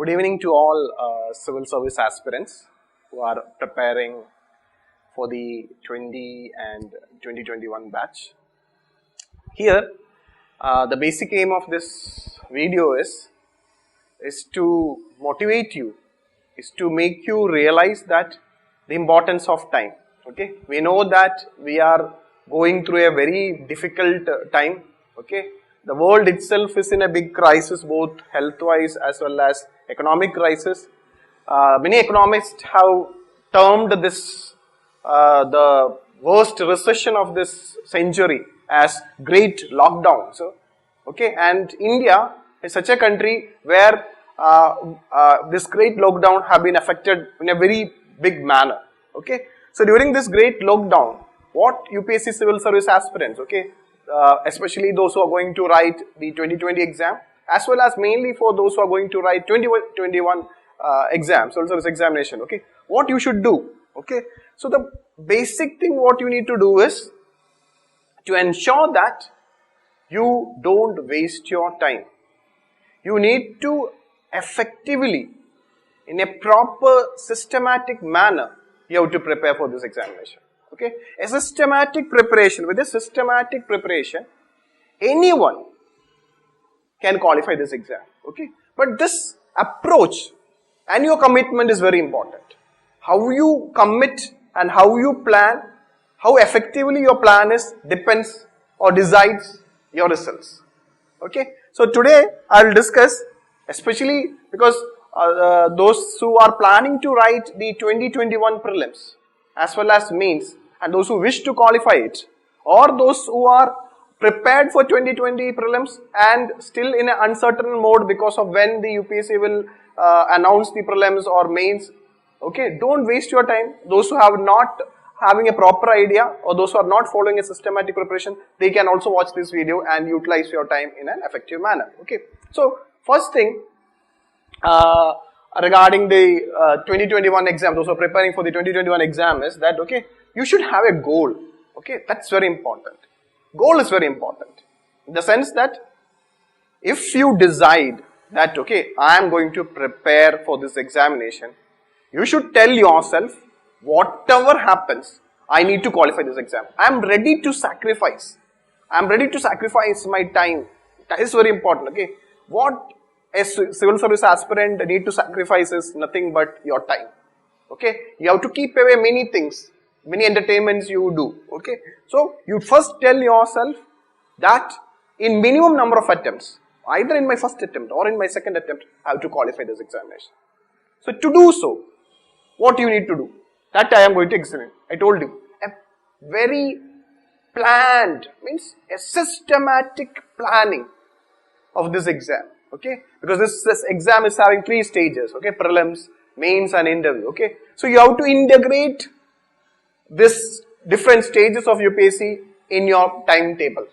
Good evening to all civil service aspirants who are preparing for the 20 and 2021 batch. Here, the basic aim of this video is to motivate you, is to make you realize that the importance of time. Okay, we know that we are going through a very difficult time. Okay, the world itself is in a big crisis, both health-wise as well as economic crisis. Many economists have termed this the worst recession of this century as great lockdown. So, okay, and India is such a country where this great lockdown have been affected in a very big manner. Okay, so during this great lockdown, what UPSC civil service aspirants, okay, especially those who are going to write the 2020 exam, as well as mainly for those who are going to write 2021 exam, civil service examination, okay, what you should do, okay. So the basic thing what you need to do is to ensure that you don't waste your time. You need to effectively, in a proper systematic manner, you have to prepare for this examination. Okay, a systematic preparation, with a systematic preparation, anyone can qualify this exam. Okay, but this approach and your commitment is very important. How you commit and how you plan, how effectively your plan is, depends or decides your results. Okay, so today I will discuss, especially because those who are planning to write the 2021 prelims as well as mains, and those who wish to qualify it, or those who are prepared for 2020 prelims and still in an uncertain mode because of when the UPSC will announce the prelims or mains. Okay, don't waste your time. Those who have not having a proper idea, or those who are not following a systematic preparation, they can also watch this video and utilize your time in an effective manner. Okay, so first thing regarding the 2021 exam, those who are preparing for the 2021 exam is that, okay, you should have a goal. Okay, that's very important. Goal is very important in the sense that if you decide that, okay, I am going to prepare for this examination, you should tell yourself, whatever happens, I need to qualify this exam. I am ready to sacrifice. I am ready to sacrifice my time. That is very important. Okay, what a civil service aspirant need to sacrifice is nothing but your time. Okay, you have to keep away many things, many entertainments you do. Okay, so you first tell yourself that in minimum number of attempts, either in my first attempt or in my second attempt, I have to qualify this examination. So to do so, what you need to do, that I am going to explain. I told you, a very planned, means a systematic planning of this exam. Okay, because this exam is having 3 stages. Okay, prelims, mains and interview. Okay, so you have to integrate this different stages of UPSC in your timetable.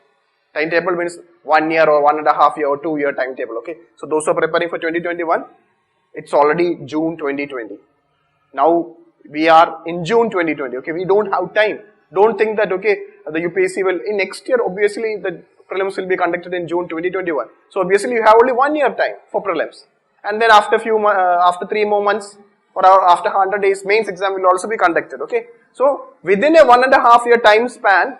Timetable means 1 year or 1.5 year or 2 year timetable. Okay, so those who are preparing for 2021, it's already June 2020. Now we are in June 2020. Okay, we don't have time. Don't think that, okay, the UPSC will in next year. Obviously, the prelims will be conducted in June 2021. So obviously, you have only 1 year time for prelims, and then after 3 more months or after 100 days, mains exam will also be conducted. Okay, so within a 1.5 year time span,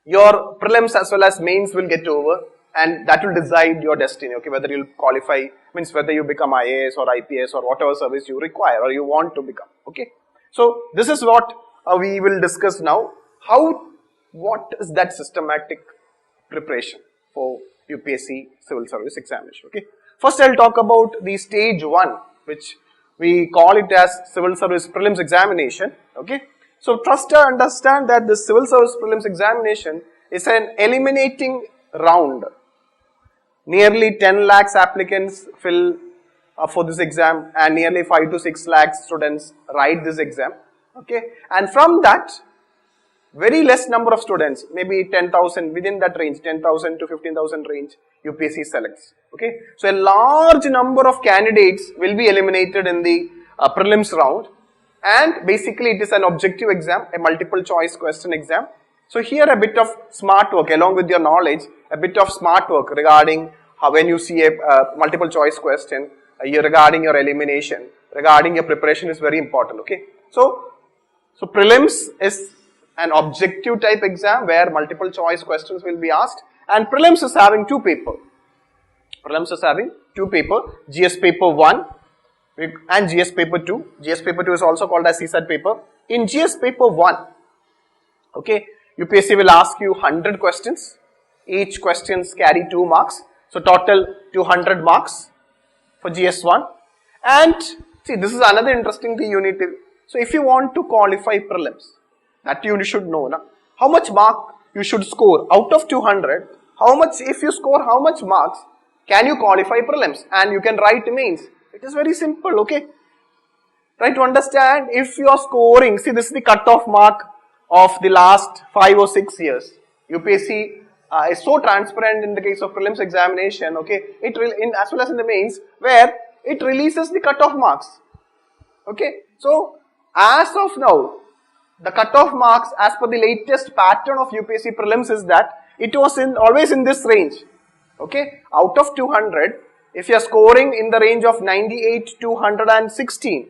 your prelims as well as mains will get over, and that will decide your destiny. Okay, whether you'll qualify, means whether you become IAS or IPS or whatever service you require or you want to become. Okay, so this is what we will discuss now. What is that systematic preparation for UPSC civil service examination? Okay, first I'll talk about the stage 1, which we call it as civil service prelims examination. Okay, so trust to understand that the civil service prelims examination is an eliminating round. Nearly 10 lakhs applicants fill for this exam, and nearly 5 to 6 lakhs students write this exam. Okay, and from that, very less number of students, maybe 10,000, within that range, 10,000 to 15,000 range, UPSC selects. Okay, so a large number of candidates will be eliminated in the prelims round, and basically it is an objective exam, a multiple choice question exam. So here a bit of smart work along with your knowledge, a bit of smart work regarding how when you see a multiple choice question, regarding your elimination, regarding your preparation is very important. Okay, so prelims is an objective type exam where multiple choice questions will be asked, and prelims is having two paper. Prelims is having two paper, GS paper 1 and GS paper 2. GS paper 2 is also called as CSAT paper. In GS paper 1, okay, UPSC will ask you 100 questions. Each questions carry 2 marks. So total 200 marks for GS1. And see, this is another interesting thing you need to. So if you want to qualify prelims, that you should know, na, how much mark you should score out of 200. How much, if you score how much marks, can you qualify prelims? And you can write mains. It is very simple, okay? Try to understand if you are scoring, see this is the cutoff mark of the last 5 or 6 years. UPSC is so transparent in the case of prelims examination, okay? It will, in as well as in the mains, where it releases the cutoff marks, okay? So, as of now, the cutoff marks as per the latest pattern of UPSC prelims is that it was always in this range, okay? Out of 200, if you are scoring in the range of 98 to 116,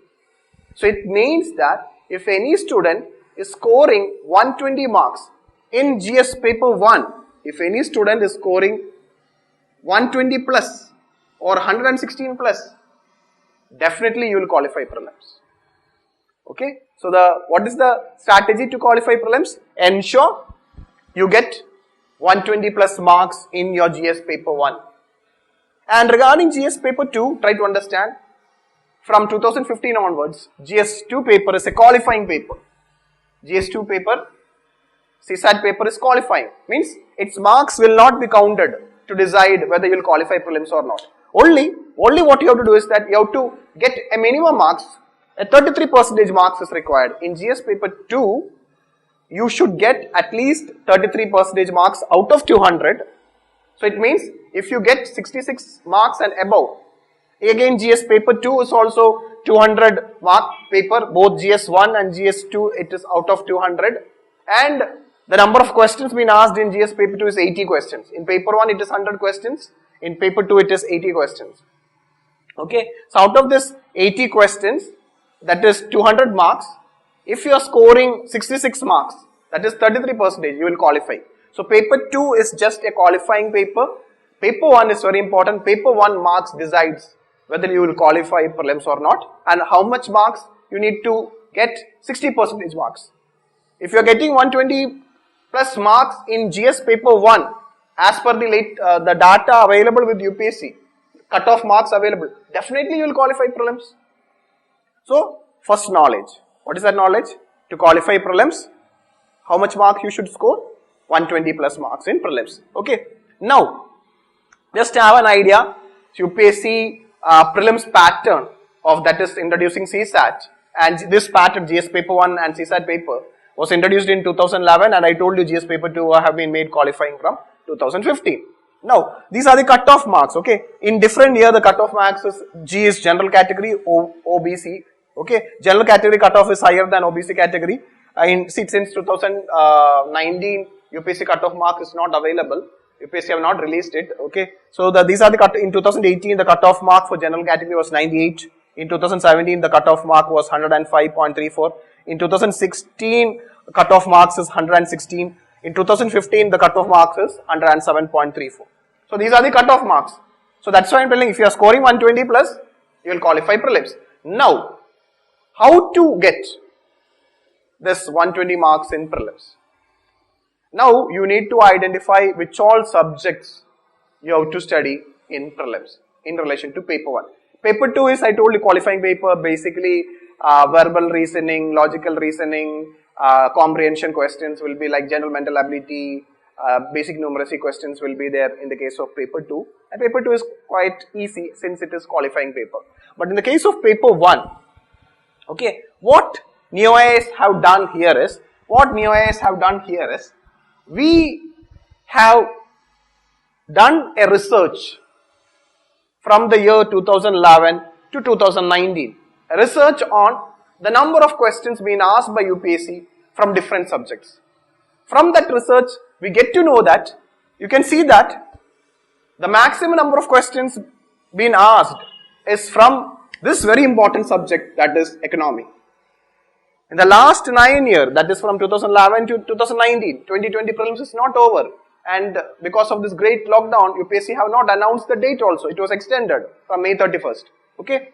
so it means that if any student is scoring 120 marks in GS paper 1, if any student is scoring 120 plus or 116 plus, definitely you will qualify prelims. Okay, so what is the strategy to qualify prelims? Ensure you get 120 plus marks in your GS paper 1. And regarding GS paper 2, try to understand, from 2015 onwards, GS2 paper is a qualifying paper. GS2 paper, CSAT paper is qualifying. Means its marks will not be counted to decide whether you will qualify prelims or not. Only what you have to do is that you have to get a minimum marks, a 33% marks is required. In GS paper 2, you should get at least 33% marks out of 200. So it means if you get 66 marks and above, again GS paper 2 is also 200 mark paper, both GS1 and GS2 it is out of 200, and the number of questions being asked in GS paper 2 is 80 questions. In paper 1 it is 100 questions, in paper 2 it is 80 questions. Okay, so out of this 80 questions, that is 200 marks, if you are scoring 66 marks, that is 33%, you will qualify. So paper 2 is just a qualifying paper. Paper 1 is very important. Paper 1 marks decides whether you will qualify prelims or not, and how much marks you need to get 60% marks. If you are getting 120 plus marks in GS paper 1, as per the data available with UPSC, cutoff marks available, definitely you will qualify prelims. So, first knowledge. What is that knowledge? To qualify prelims, how much marks you should score? 120 plus marks in prelims. Okay. Now, just have an idea, UPSC prelims pattern of that is introducing CSAT, and this pattern GS paper 1 and CSAT paper was introduced in 2011, and I told you GS paper 2 have been made qualifying from 2015. Now, these are the cutoff marks, okay. In different year, the cutoff marks is G is general category, OBC, okay. General category cutoff is higher than OBC category. Since 2019, UPSC cutoff mark is not available. UPSC have not released it, okay. So, these are the in 2018, the cutoff mark for general category was 98. In 2017, the cutoff mark was 105.34. In 2016, the cutoff marks is 116. In 2015, the cutoff marks is 107.34. So, these are the cutoff marks. So, that's why I'm telling, if you are scoring 120 plus, you will qualify prelims. Now, how to get this 120 marks in prelims? Now, you need to identify which all subjects you have to study in prelims in relation to paper 1. Paper 2 is, I told you, qualifying paper, basically verbal reasoning, logical reasoning, comprehension questions will be like general mental ability, basic numeracy questions will be there in the case of paper 2. And paper 2 is quite easy since it is qualifying paper. But in the case of paper 1, okay, what NEO-IAS have done here is, we have done a research from the year 2011 to 2019, a research on the number of questions being asked by UPSC from different subjects. From that research, we get to know that, you can see that the maximum number of questions being asked is from this very important subject, that is economy. In the last 9 years, that is from 2011 to 2019, 2020 prelims is not over. And because of this great lockdown, UPSC have not announced the date also. It was extended from May 31st. Okay.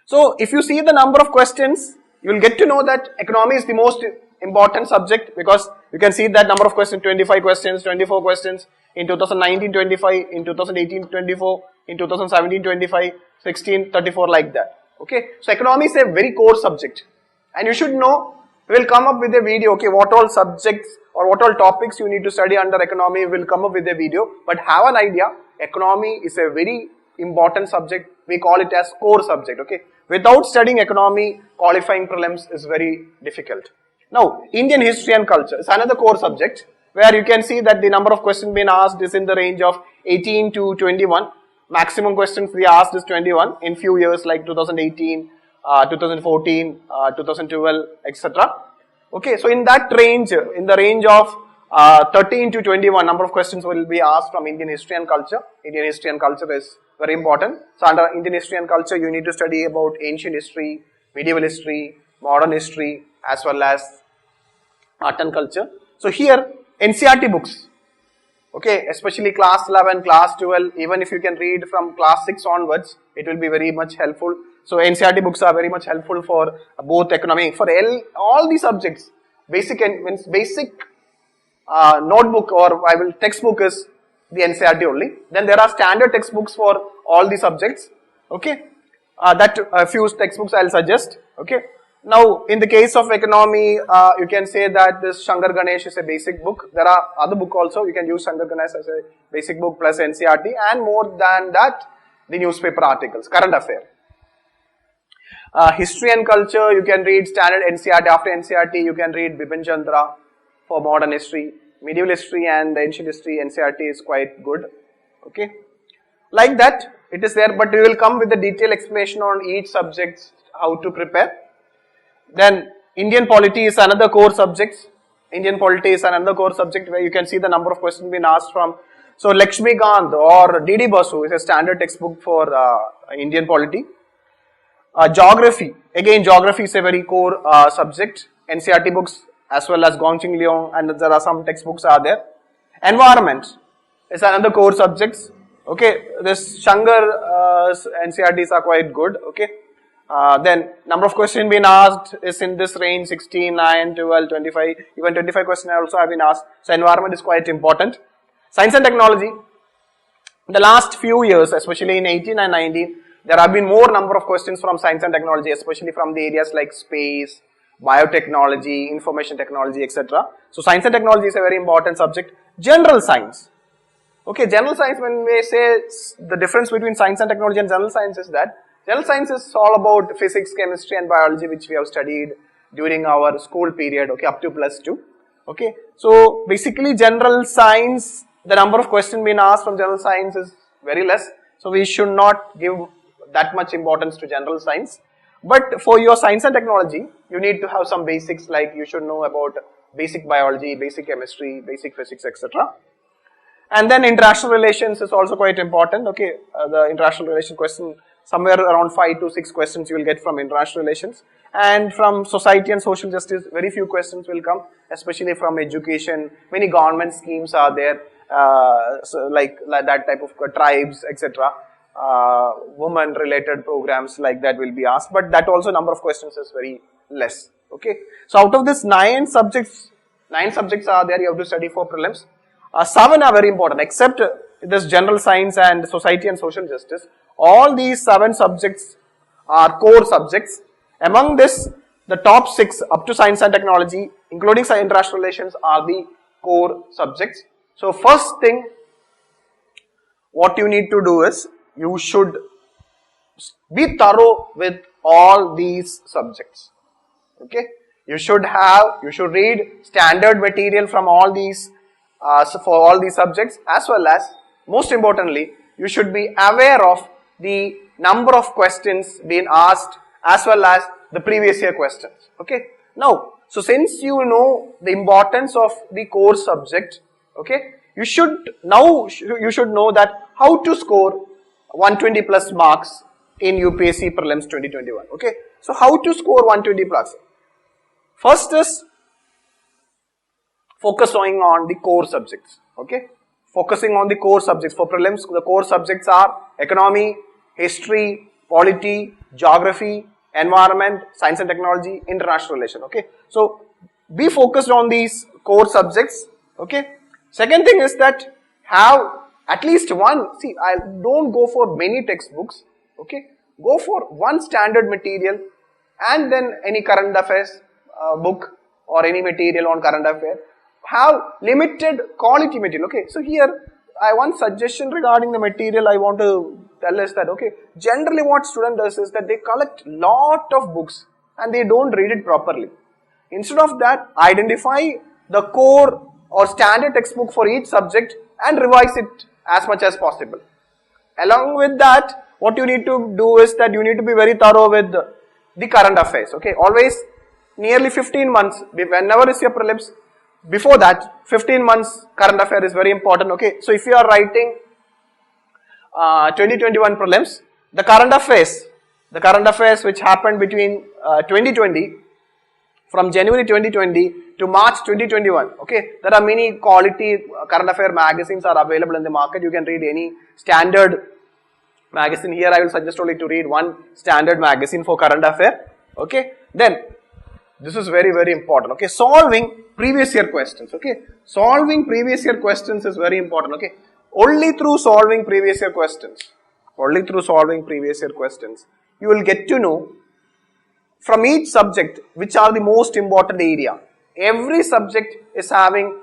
So, if you see the number of questions, you will get to know that economy is the most important subject, because you can see that number of questions, 25 questions, 24 questions, in 2019, 25, in 2018, 24, in 2017, 25, 16, 34, like that. Okay. So, economy is a very core subject. And you should know, we will come up with a video, okay, what all subjects or what all topics you need to study under economy, we will come up with a video. But have an idea, economy is a very important subject. We call it as core subject, okay. Without studying economy, qualifying prelims is very difficult. Now, Indian history and culture is another core subject, where you can see that the number of questions being asked is in the range of 18 to 21. Maximum questions we asked is 21 in few years like 2018, 2014, 2012, etc. Okay, so in that range, in the range of 13 to 21, number of questions will be asked from Indian history and culture. Indian history and culture is very important. So under Indian history and culture, you need to study about ancient history, medieval history, modern history, as well as art and culture. So here, NCERT books, okay, especially class 11, class 12, even if you can read from class 6 onwards, it will be very much helpful. So NCERT books are very much helpful for both economy, for all the subjects. Basic notebook or textbook is the NCERT only. Then there are standard textbooks for all the subjects. Okay, that a few textbooks I'll suggest. Okay. Now, in the case of economy, you can say that this Shankar Ganesh is a basic book. There are other book also. You can use Shankar Ganesh as a basic book plus NCERT, and more than that, the newspaper articles, current affair. History and culture, you can read standard NCERT. After NCERT, you can read Bipin Chandra for modern history. Medieval history and ancient history, NCERT is quite good. Okay. Like that, it is there, but we will come with a detailed explanation on each subject, how to prepare. Then, Indian polity is another core subject. Indian polity is another core subject where you can see the number of questions being asked from. So, Lakshmikant or D.D. Basu is a standard textbook for Indian polity. Geography, again geography is a very core subject. NCERT books as well as Gongching Leong, and there are some textbooks are there. Environment is another core subject. Okay, this Shankar NCERTs are quite good. Okay, then number of questions being asked is in this range 16, 9, 12, 25, even 25 questions also have been asked. So environment is quite important. Science and technology, in the last few years, especially in 18 and 19, there have been more number of questions from science and technology, especially from the areas like space, biotechnology, information technology, etc. So science and technology is a very important subject. General science. Okay, general science, when we say the difference between science and technology and general science is that general science is all about physics, chemistry and biology, which we have studied during our school period, okay, up to +2. Okay, so basically general science, the number of questions being asked from general science is very less. So we should not give that much importance to general science. But for your science and technology, you need to have some basics, like you should know about basic biology, basic chemistry, basic physics, etc. And then international relations is also quite important. Okay, the international relation question, somewhere around 5 to 6 questions you will get from international relations. And from society and social justice, very few questions will come, especially from education. Many government schemes are there, so like that type of tribes, etc. Women related programs like that will be asked, but that also number of questions is very less. Okay, so out of this 9 subjects are there you have to study for prelims. 7 are very important, except this general science and society and social justice. All these 7 subjects are core subjects. Among this, the top 6 up to science and technology, including international relations, are the core subjects. So first thing, what you need to do is, you should be thorough with all these subjects. Okay, you should read standard material from all these for all these subjects, as well as, most importantly, you should be aware of the number of questions being asked as well as the previous year questions. Okay, now, so since you know the importance of the core subject, okay, you should know that how to score 120 plus marks in UPSC Prelims 2021. Okay. So how to score 120 plus? First is focusing on the core subjects. Okay. Focusing on the core subjects. For prelims, the core subjects are economy, history, polity, geography, environment, science and technology, international relation. Okay. So be focused on these core subjects. Okay. Second thing is that have at least one. See, I don't go for many textbooks. Okay. Go for one standard material and then any current affairs book or any material on current affairs. Have limited quality material. Okay. So here, one suggestion regarding the material I want to tell is that, okay, generally what student does is that they collect lot of books and they don't read it properly. Instead of that, identify the core or standard textbook for each subject and revise it as much as possible. Along with that, what you need to do is that you need to be very thorough with the current affairs. Okay. Always nearly 15 months, whenever is your prelims, before that, 15 months current affair is very important. Okay. So if you are writing 2021 prelims, the current affairs which happened between 2020, from January 2020 to March 2021, okay, there are many quality current affair magazines are available in the market. You can read any standard magazine. Here I will suggest only to read one standard magazine for current affair. Okay. Then this is very, very important. Okay. Solving previous year questions. Okay. Solving previous year questions is very important. Okay. Only through solving previous year questions, you will get to know from each subject which are the most important area. Every subject is having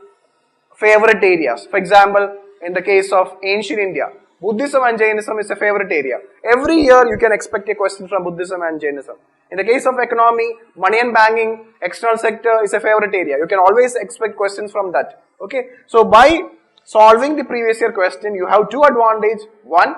favorite areas. For example, in the case of ancient India, Buddhism and Jainism is a favorite area. Every year you can expect a question from Buddhism and Jainism. In the case of economy, money and banking, external sector is a favorite area. You can always expect questions from that. Okay. So by solving the previous year question, you have two advantages. One,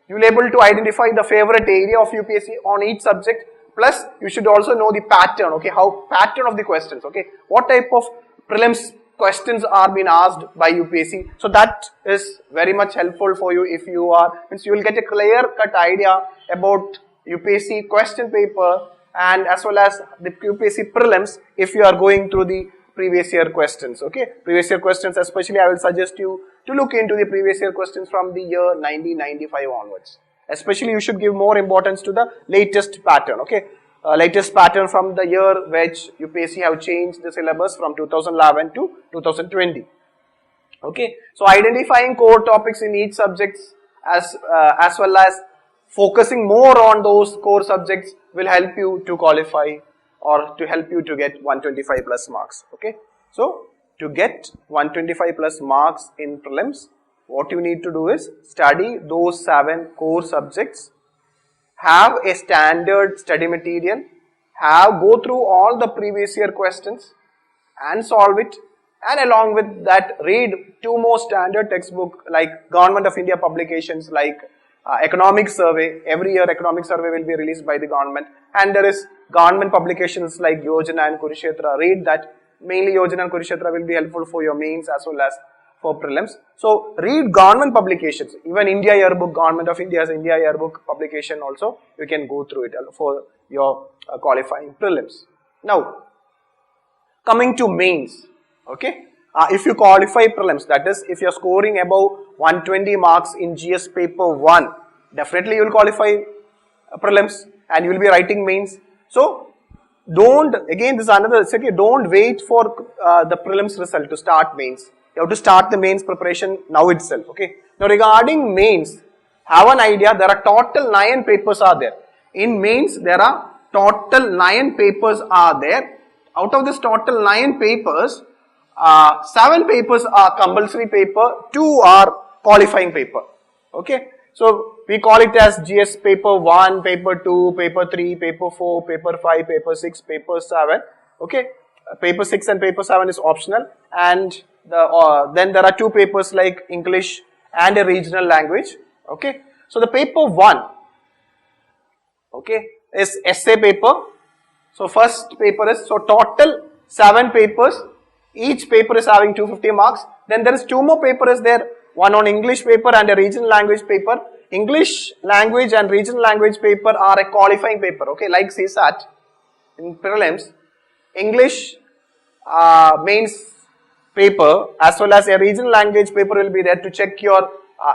you will be able to identify the favorite area of UPSC on each subject. Plus, you should also know the pattern. Okay. How pattern of the questions. Okay. What type of prelims questions are being asked by UPSC. So that is very much helpful for you if you are, means you will get a clear cut idea about UPSC question paper and as well as the UPSC prelims if you are going through the previous year questions. Okay. Previous year questions, especially I will suggest you to look into the previous year questions from the year 1995 onwards. Especially you should give more importance to the latest pattern. Okay. Latest pattern from the year which UPSC have changed the syllabus from 2011 to 2020. Okay. So identifying core topics in each subject as well as focusing more on those core subjects will help you to qualify or to help you to get 125 plus marks. Okay. So to get 125 plus marks in prelims, what you need to do is study those 7 core subjects, have a standard study material, go through all the previous year questions and solve it, and along with that read 2 more standard textbook like Government of India publications like economic survey. Every year economic survey will be released by the government, and there is government publications like Yojana and Kurukshetra. Read that. Mainly Yojana and Kurukshetra will be helpful for your mains as well as for prelims. So read government publications, even India Yearbook, Government of India's India Yearbook publication also, you can go through it for your qualifying prelims. Now, coming to mains, okay, if you qualify prelims, that is if you are scoring above 120 marks in GS paper 1, definitely you will qualify prelims and you will be writing mains. So, don't wait for the prelims result to start mains. You have to start the mains preparation now itself. Okay. Now regarding mains, have an idea. There are total 9 papers are there. In mains, there are total 9 papers are there. Out of this total 9 papers, 7 papers are compulsory paper, 2 are qualifying paper. Okay. So we call it as GS paper 1, paper 2, paper 3, paper 4, paper 5, paper 6, paper 7. Okay. Paper 6 and paper 7 is optional, and then there are 2 papers like English and a regional language. Okay. So the paper 1, okay, is essay paper. So first paper is, so total 7 papers. Each paper is having 250 marks. Then there is 2 more papers there. One on English paper and a regional language paper. English language and regional language paper are a qualifying paper, okay, like CSAT in prelims. English mains paper as well as a regional language paper will be there to check your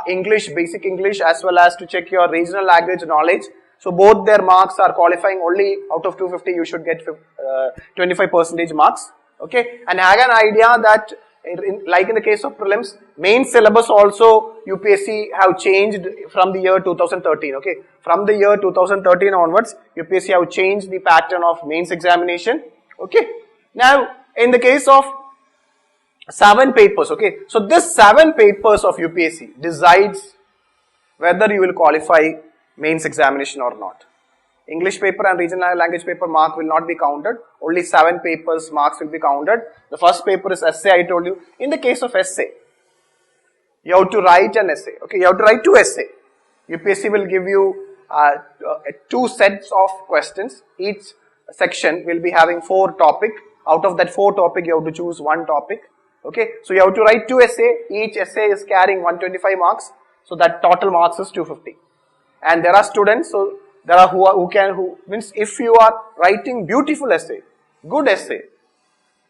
English, basic English, as well as to check your regional language knowledge. So both their marks are qualifying. Only out of 250 you should get 25% marks, okay. And have an idea that like in the case of prelims, main syllabus also UPSC have changed from the year 2013, okay. From the year 2013 onwards, UPSC have changed the pattern of mains examination, okay. Now, in the case of 7 papers, okay. So this 7 papers of UPSC decides whether you will qualify mains examination or not. English paper and regional language paper mark will not be counted. Only 7 papers marks will be counted. The first paper is essay, I told you. In the case of essay, you have to write an essay, okay. You have to write 2 essays. UPSC will give you 2 sets of questions. Each section will be having 4 topics. Out of that 4 topics, you have to choose 1 topic. Okay, so you have to write 2 essays. Each essay is carrying 125 marks. So that total marks is 250. And there are students, so there are who means if you are writing beautiful essay, good essay,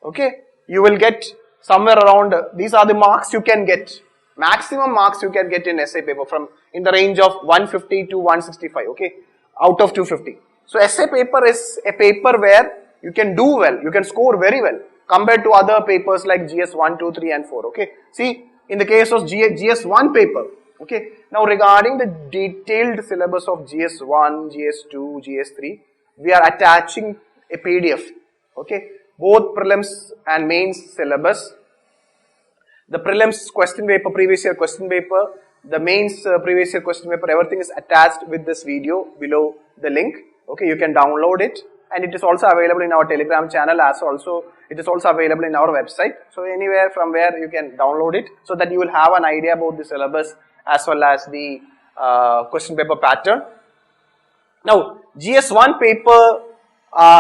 okay, you will get somewhere around, these are the marks you can get. Maximum marks you can get in essay paper from in the range of 150 to 165, okay, out of 250. So essay paper is a paper where you can do well, you can score very well compared to other papers like GS 1, 2, 3 and 4, okay. See, in the case of GS 1 paper, okay, now regarding the detailed syllabus of GS 1, GS 2, GS 3, we are attaching a PDF, okay, both prelims and mains syllabus. The prelims question paper, previous year question paper, the mains previous year question paper, everything is attached with this video below the link, okay, you can download it. And it is also available in our Telegram channel, as also it is also available in our website. So anywhere from where you can download it, so that you will have an idea about the syllabus as well as the question paper pattern. Now GS1 paper,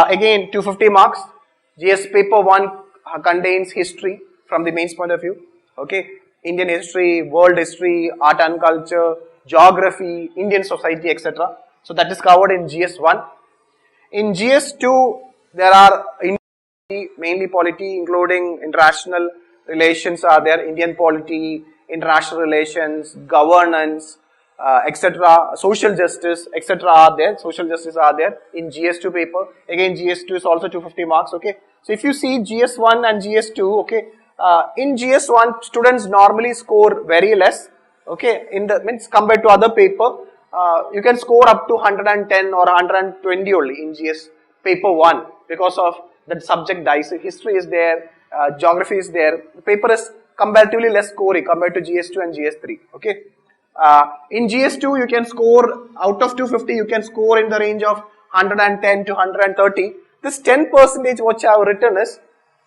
again 250 marks. GS paper 1 contains history from the mains point of view, okay, Indian history, world history, art and culture, geography, Indian society, etc. So that is covered in GS1. In GS2, there are mainly polity, including international relations are there, Indian polity, international relations, governance, etc. Social justice, etc. are there. Social justice are there in GS2 paper. Again, GS2 is also 250 marks. Okay. So if you see GS1 and GS2, okay, in GS1 students normally score very less. Okay, in the means compared to other paper. You can score up to 110 or 120 only in GS paper 1 because of that subject dice. History is there, geography is there. The paper is comparatively less scoring compared to GS2 and GS3. Okay. In GS2 you can score out of 250, you can score in the range of 110 to 130. This 10% which I have written is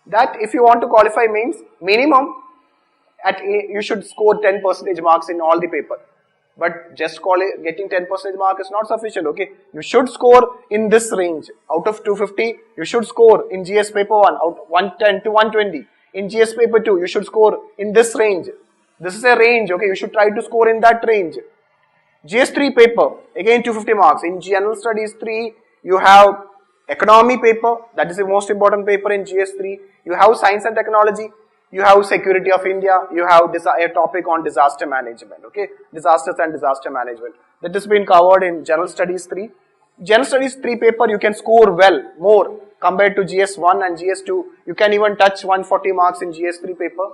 that if you want to qualify means minimum you should score 10% marks in all the paper. But just getting 10% mark is not sufficient, okay. You should score in this range. Out of 250, you should score in GS paper 1, out 110 to 120. In GS paper 2, you should score in this range. This is a range, okay. You should try to score in that range. GS3 paper, again 250 marks. In General Studies 3, you have Economy paper, that is the most important paper in GS3. You have Science and Technology. You have Security of India, you have a topic on disaster management, okay, disasters and disaster management. That has been covered in General Studies 3. General Studies 3 paper you can score well, more compared to GS1 and GS2. You can even touch 140 marks in GS3 paper.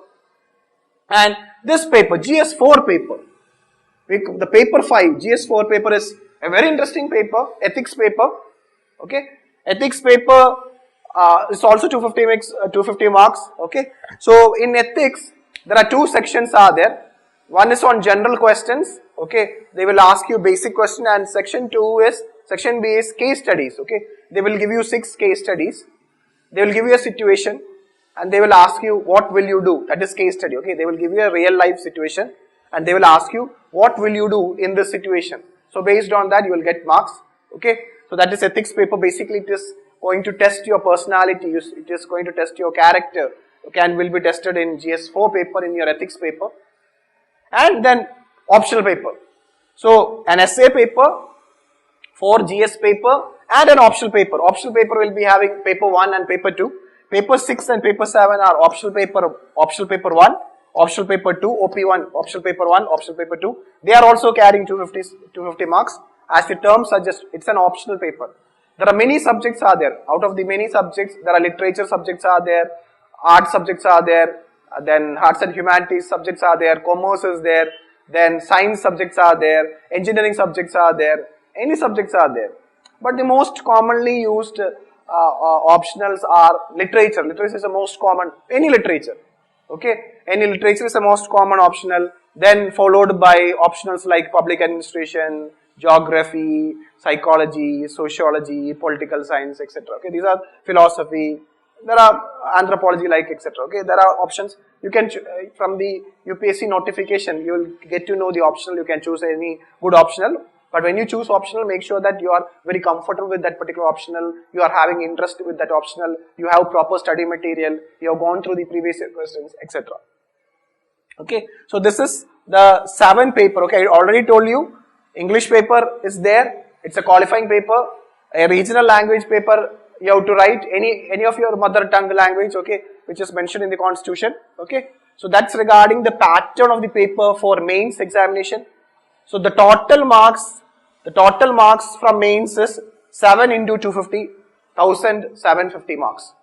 And this paper, GS4 paper, the paper 5, GS4 paper is a very interesting paper, ethics paper, okay. Ethics paper it's also 250 marks, okay. So in ethics, there are 2 sections are there. One is on general questions, okay. They will ask you basic question, and section B is case studies, okay. They will give you 6 case studies. They will give you a situation and they will ask you what will you do, that is case study, okay. They will give you a real life situation and they will ask you what will you do in this situation. So based on that you will get marks, okay. So that is ethics paper. Basically it is going to test your personality, it is going to test your character, okay, and will be tested in GS4 paper, in your ethics paper. And then optional paper. So an essay paper, 4 GS paper and an optional paper. Optional paper will be having paper 1 and paper 2. Paper 6 and paper 7 are optional paper 1, optional paper 2, OP1, optional paper 1, optional paper 2. They are also carrying 250 marks. As the term suggests, it's an optional paper. There are many subjects are there. Out of the many subjects, there are literature subjects are there, art subjects are there, then arts and humanities subjects are there, commerce is there, then science subjects are there, engineering subjects are there, any subjects are there. But the most commonly used optionals are literature. Literature is the most common, any literature. Okay, any literature is the most common optional, then followed by optionals like public administration, geography, psychology, sociology, political science, etc. Okay, these are philosophy. There are anthropology like, etc. Okay, there are options. You can from the UPSC notification, you will get to know the optional. You can choose any good optional. But when you choose optional, make sure that you are very comfortable with that particular optional. You are having interest with that optional. You have proper study material. You have gone through the previous questions, etc. Okay, so this is the 7 paper. Okay, I already told you. English paper is there. It's a qualifying paper. A regional language paper, you have to write any of your mother tongue language, okay, which is mentioned in the constitution, okay. So that's regarding the pattern of the paper for mains examination. So the total marks from mains is 7 into 250, 1750 marks.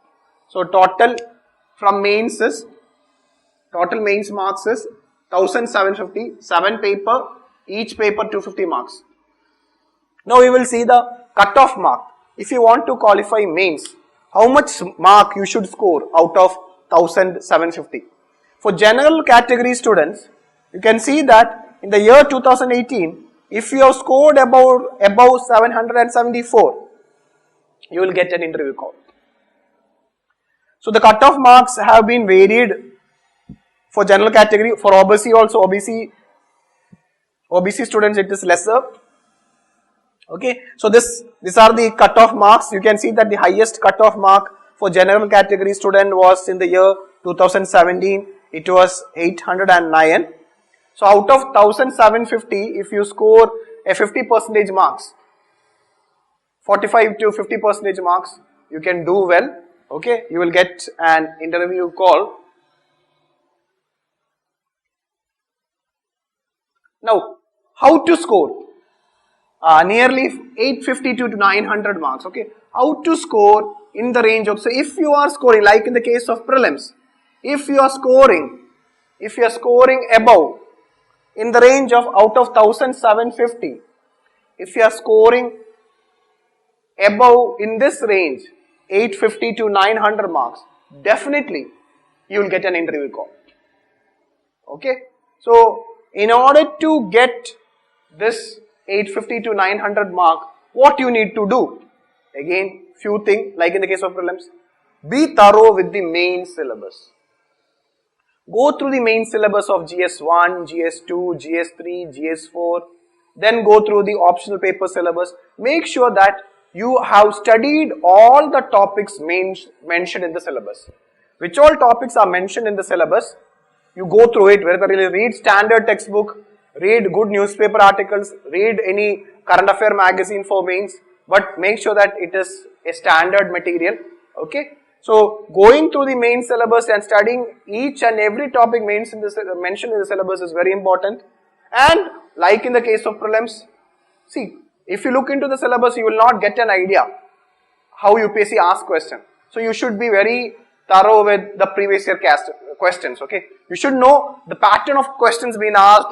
So total mains marks is 1750, 7 paper, each paper 250 marks. Now we will see the cutoff mark. If you want to qualify mains, how much mark you should score out of 1750? For general category students, you can see that in the year 2018, if you have scored above 774, you will get an interview call. So the cutoff marks have been varied for general category. For OBC also, OBC students it is lesser. Okay, so these are the cutoff marks. You can see that the highest cutoff mark for general category student was in the year 2017. It was 809. So out of 1750, if you score a 50% marks, 45 to 50% marks, you can do well. Okay, you will get an interview call. Now, how to score? Nearly 852 to 900 marks. Okay, how to score in the range of, so if you are scoring, like in the case of prelims, if you are scoring above in the range of out of 1750, if you are scoring above in this range 850 to 900 marks, definitely you will get an interview call. Okay, so in order to get this 850 to 900 mark, what you need to do? Again, few things, like in the case of prelims, be thorough with the main syllabus. Go through the main syllabus of GS1, GS2, GS3, GS4, then go through the optional paper syllabus. Make sure that you have studied all the topics mentioned in the syllabus. Which all topics are mentioned in the syllabus, you go through it, whether you read standard textbook, read good newspaper articles, read any current affair magazine for mains, but make sure that it is a standard material. Okay, so going through the main syllabus and studying each and every topic mentioned in the syllabus is very important. And like in the case of prelims, see, if you look into the syllabus, you will not get an idea how UPSC asks questions. So you should be very thorough with the previous year questions. Okay, you should know the pattern of questions being asked.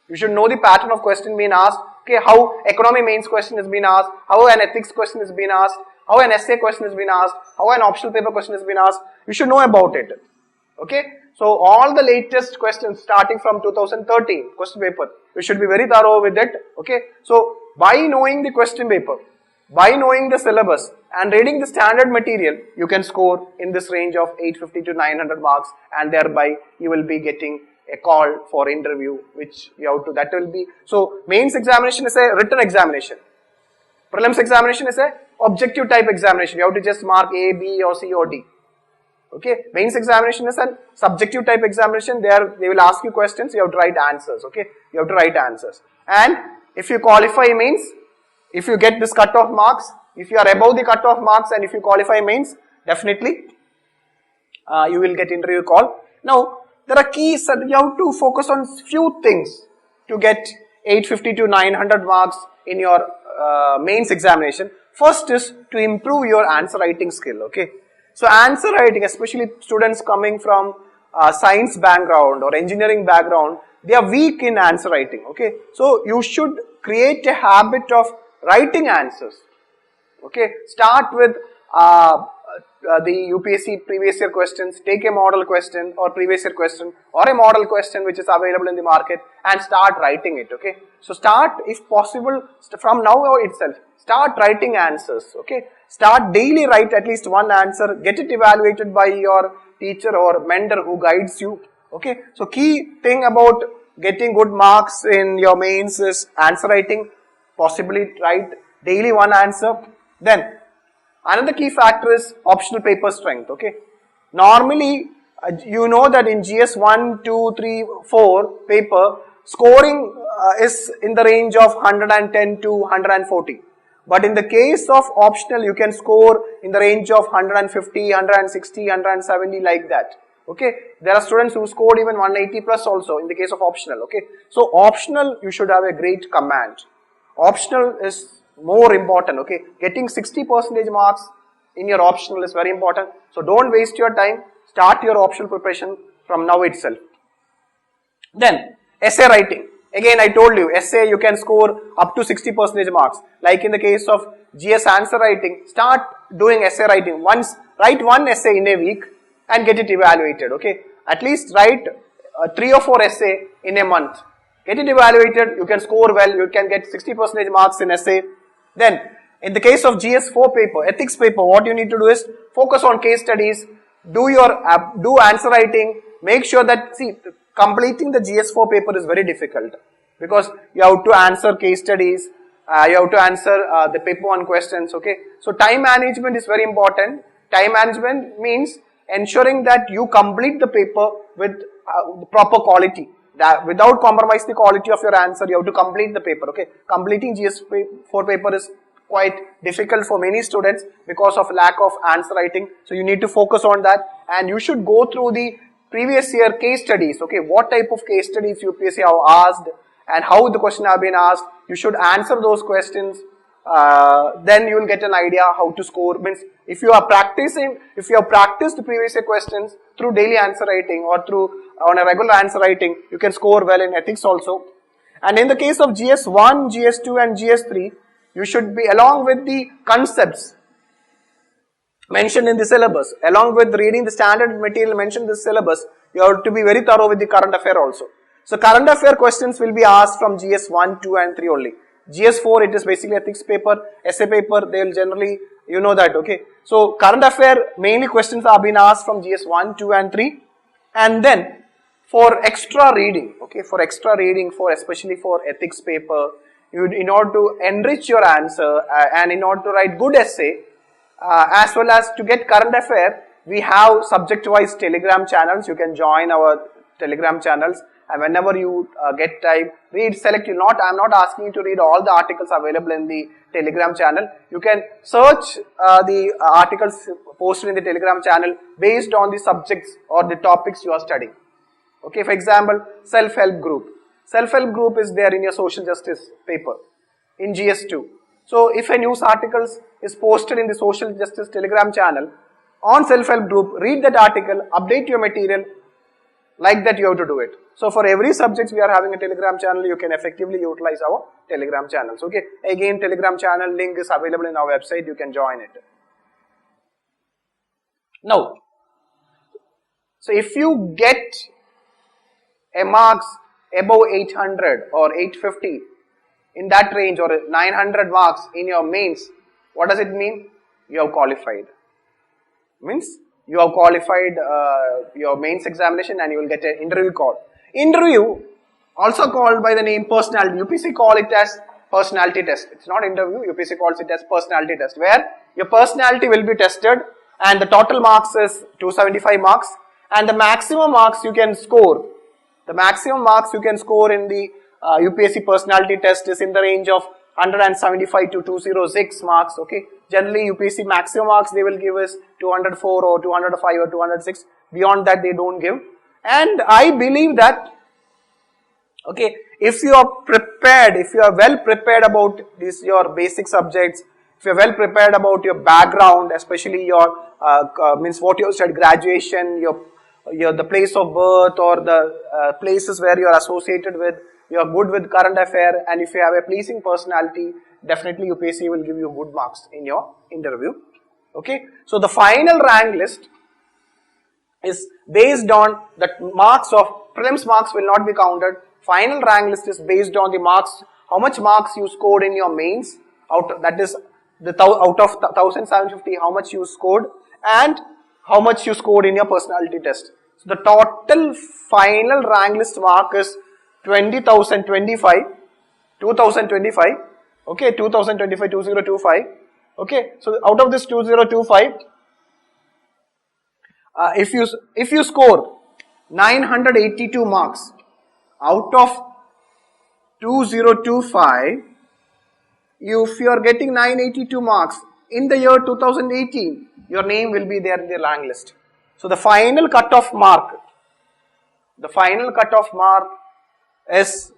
You should know the pattern of question being asked. Okay, how economy mains question is being asked, how an ethics question is being asked, how an essay question is being asked, how an optional paper question is being asked. You should know about it. Okay, so all the latest questions starting from 2013 question paper, you should be very thorough with it. Okay, so by knowing the question paper, by knowing the syllabus and reading the standard material, you can score in this range of 850 to 900 marks, and thereby you will be getting a call for interview, which you have to, that will be, so mains examination is a written examination. Prelims examination is a objective type examination. You have to just mark A, B or C or D. Okay, mains examination is a subjective type examination. There they will ask you questions, you have to write answers. Okay, you have to write answers. And if you qualify mains, if you get this cutoff marks, if you are above the cutoff marks and if you qualify mains, definitely you will get interview call. Now, there are keys that you have to focus on few things to get 850 to 900 marks in your mains examination. First is to improve your answer writing skill. Okay, so answer writing, especially students coming from science background or engineering background, they are weak in answer writing. Okay, so you should create a habit of writing answers. Okay, start with the UPSC previous year questions, take a model question or previous year question or a model question which is available in the market and start writing it. Okay, so start, if possible, from now itself, start writing answers. Okay, start daily, write at least one answer, get it evaluated by your teacher or mentor who guides you. Okay, so key thing about getting good marks in your mains is answer writing, possibly write daily one answer. Then another key factor is optional paper strength. Okay, normally you know that in GS 1, 2, 3, 4 paper, scoring is in the range of 110 to 140. But in the case of optional, you can score in the range of 150, 160, 170 like that. Okay, there are students who scored even 180 plus also in the case of optional. Okay, so optional you should have a great command. Optional is more important. Okay, getting 60% marks in your optional is very important. So don't waste your time. Start your optional preparation from now itself. Then essay writing. Again, I told you essay you can score up to 60% marks. Like in the case of GS answer writing, start doing essay writing. Write one essay in a week and get it evaluated. Okay, at least write 3 or 4 essay in a month. Get it evaluated. You can score well. You can get 60% marks in essay. Then, in the case of GS4 paper, ethics paper, what you need to do is focus on case studies, do answer writing, make sure that, see, completing the GS4 paper is very difficult because you have to answer case studies, you have to answer the paper 1 questions, okay. So, time management is very important. Time management means ensuring that you complete the paper with proper quality. That without compromise the quality of your answer, you have to complete the paper. Okay, completing GS4 paper is quite difficult for many students because of lack of answer writing. So you need to focus on that, and you should go through the previous year case studies. Okay, what type of case studies UPSC have asked and how the question have been asked. You should answer those questions. Then you will get an idea how to score. Means if you have practiced the previous year questions through daily answer writing or through on a regular answer writing, you can score well in ethics also. And in the case of GS1, GS2 and GS3, you should be, along with the concepts mentioned in the syllabus, along with reading the standard material mentioned in the syllabus, you have to be very thorough with the current affair also. So current affair questions will be asked from GS1, 2 and 3 only. GS4, it is basically ethics paper, essay paper, they will generally, you know that, okay. So current affair, mainly questions are being asked from GS1, 2 and 3. And then for extra reading, okay, for extra reading, especially for ethics paper, in order to enrich your answer and in order to write good essay, as well as to get current affair, we have subject-wise Telegram channels. You can join our Telegram channels, and whenever you get time, select. I'm not asking you to read all the articles available in the Telegram channel. You can search the articles posted in the Telegram channel based on the subjects or the topics you are studying. Okay, for example, self-help group. Self-help group is there in your social justice paper in GS2. So, if a news article is posted in the social justice Telegram channel on self-help group, read that article, update your material, like that you have to do it. So, for every subject we are having a Telegram channel, you can effectively utilize our Telegram channels. Okay, again, Telegram channel link is available in our website, you can join it. Now, so if you get a marks above 800 or 850 in that range or 900 marks in your mains, what does it mean? You have qualified. Means you have qualified your mains examination and you will get an interview call. Interview, also called by the name personality. UPSC call it as personality test. It's not interview, UPSC calls it as personality test, where your personality will be tested and the total marks is 275 marks, and the maximum marks you can score, in the UPSC personality test is in the range of 175 to 206 marks. Okay, generally UPSC maximum marks they will give us 204 or 205 or 206. Beyond that they don't give. And I believe that, okay, if you are prepared, if you are well prepared about this, your basic subjects, if you are well prepared about your background, especially your means what you studied, graduation, your the place of birth or the places where you are associated with, you are good with current affair, and if you have a pleasing personality, definitely UPSC will give you good marks in your interview. Okay, so the final rank list is based on the marks of prelims. Marks will not be counted. Final rank list is based on the marks, how much marks you scored in your mains, that is out of 1750, how much you scored, and how much you scored in your personality test. So the total final rank list mark is 20,025, okay, 2025, okay. So out of this 2025, if you score 982 marks out of 2025, if you are getting 982 marks in the year 2018, your name will be there in the rank list. So the final cutoff mark is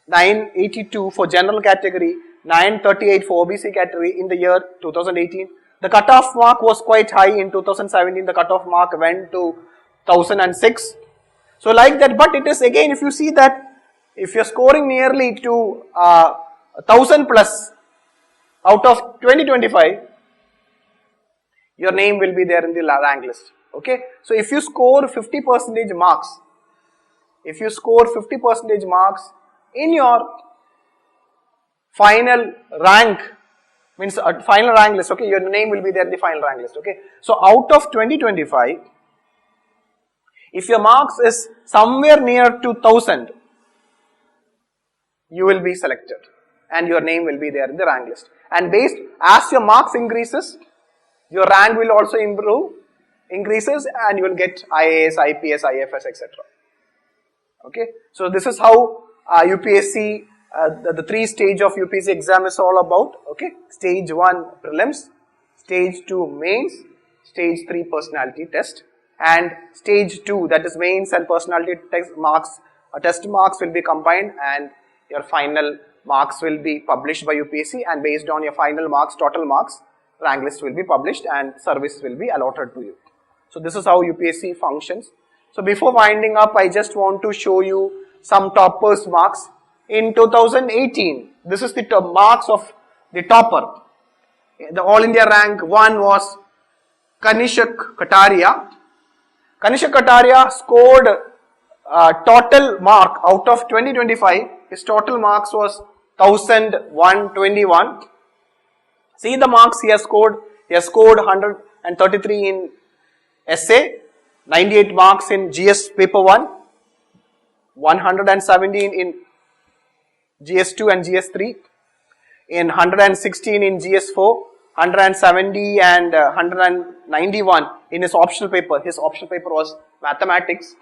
982 for general category, 938 for OBC category in the year 2018. The cutoff mark was quite high in 2017. The cutoff mark went to 1006. So like that, but it is again, if you see that if you are scoring nearly to 1000 plus out of 2025, your name will be there in the rank list. Okay, so if you score 50% marks, in your final rank, means final rank list, okay, your name will be there in the final rank list. Okay, so out of 2025, if your marks is somewhere near to 1000, you will be selected and your name will be there in the rank list. And based, as your marks increases, your rank will also increases, and you will get IAS, IPS, IFS, etc. Okay, so this is how UPSC, the 3 stage of UPSC exam is all about. Okay, stage 1 prelims, stage 2 mains, stage 3 personality test, and stage 2, that is mains and personality test marks, test marks will be combined, and your final marks will be published by UPSC, and based on your final marks, total marks, rank list will be published and service will be allotted to you. So this is how UPSC functions. So before winding up, I just want to show you some toppers marks. In 2018, this is the marks of the topper. The All India rank 1 was Kanishak Kataria. Kanishak Kataria scored total mark out of 2025. His total marks was 1121. See the marks he has scored. He has scored 133 in essay, 98 marks in GS paper 1, 117 in GS2 and GS3, in 116 in GS4, 170 and 191 in his optional paper. His optional paper was mathematics.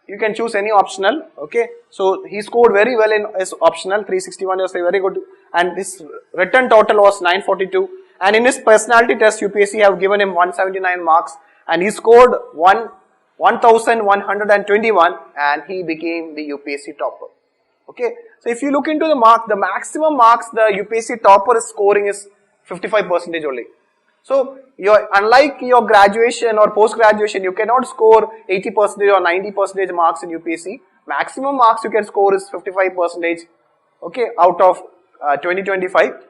You can choose any optional, okay. So he scored very well in his optional, 361 was very good, and his written total was 942. And in his personality test, UPSC have given him 179 marks, and he scored 1121, and he became the UPSC topper. Okay, so if you look into the mark, the maximum marks the UPSC topper is scoring is 55% only. So unlike your graduation or post graduation, you cannot score 80% or 90% marks in UPSC. Maximum marks you can score is 55%, okay, out of 2025.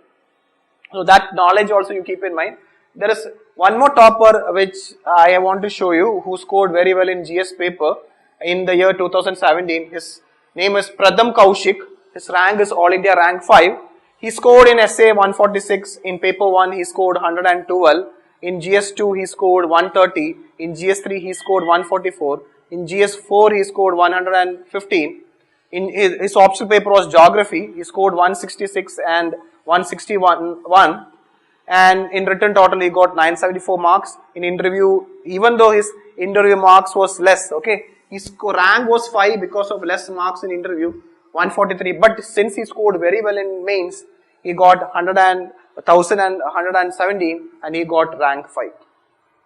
So that knowledge also you keep in mind. There is one more topper which I want to show you, who scored very well in GS paper in the year 2017. His name is Pradham Kaushik. His rank is All India rank 5. He scored in essay 146, in paper 1 he scored 112, in GS2 he scored 130, in GS3 he scored 144, in GS4 he scored 115, in his optional paper was geography, he scored 166 and 161, and in written total he got 974 marks. In interview, even though his interview marks was less, okay, his rank was 5 because of less marks in interview, 143, but since he scored very well in mains, he got 1,117 and he got rank 5.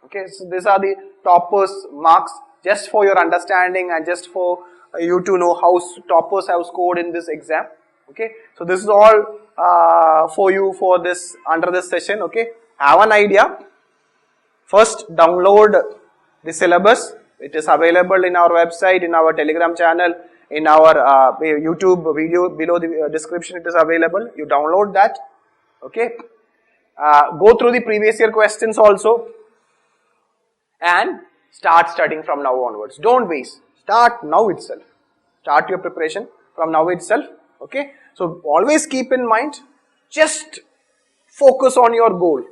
Okay, so these are the toppers marks, just for your understanding and just for you to know how toppers have scored in this exam. Okay, so this is all for you for this, under this session. Okay, have an idea. First, download the syllabus. It is available in our website, in our Telegram channel, in our YouTube video below the description. It is available. You download that. Okay, go through the previous year questions also, and start studying from now onwards. Don't waste. Start now itself. Start your preparation from now itself. Okay, so always keep in mind, just focus on your goal.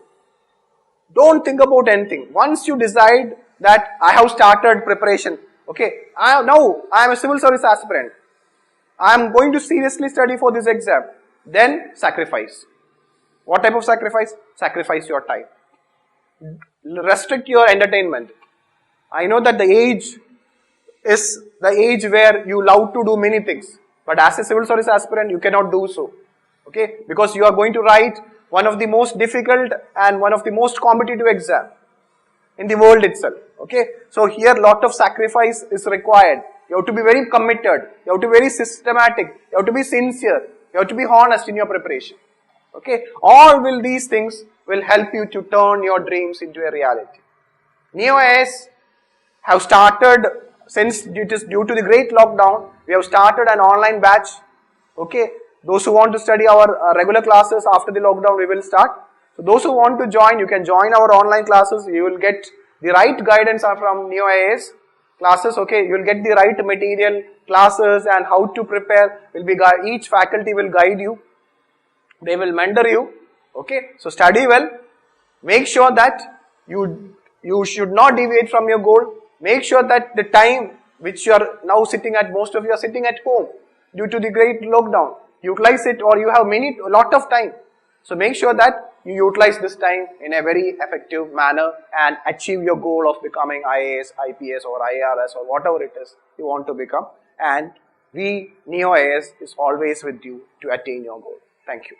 Don't think about anything. Once you decide that I have started preparation, okay, now I am a civil service aspirant, I am going to seriously study for this exam, then sacrifice. What type of sacrifice? Sacrifice your time. Restrict your entertainment. I know that the age is the age where you love to do many things, but as a civil service aspirant, you cannot do so. Okay, because you are going to write one of the most difficult and one of the most competitive exam in the world itself. Okay, so here lot of sacrifice is required. You have to be very committed. You have to be very systematic. You have to be sincere. You have to be honest in your preparation. Okay, all these things will help you to turn your dreams into a reality. Neo IAS have started, since it is due to the great lockdown, we have started an online batch. Okay, those who want to study our regular classes after the lockdown, we will start. So those who want to join, you can join our online classes. You will get the right guidance from Neo IAS classes. Okay, you will get the right material, classes, and how to prepare will be each faculty will guide you. They will mentor you. Okay, so study well. Make sure that you should not deviate from your goal. Make sure that the time which you are now sitting at, most of you are sitting at home due to the great lockdown, utilize it, or you have a lot of time. So make sure that you utilize this time in a very effective manner and achieve your goal of becoming IAS, IPS or IRS or whatever it is you want to become. And we, Neo IAS, is always with you to attain your goal. Thank you.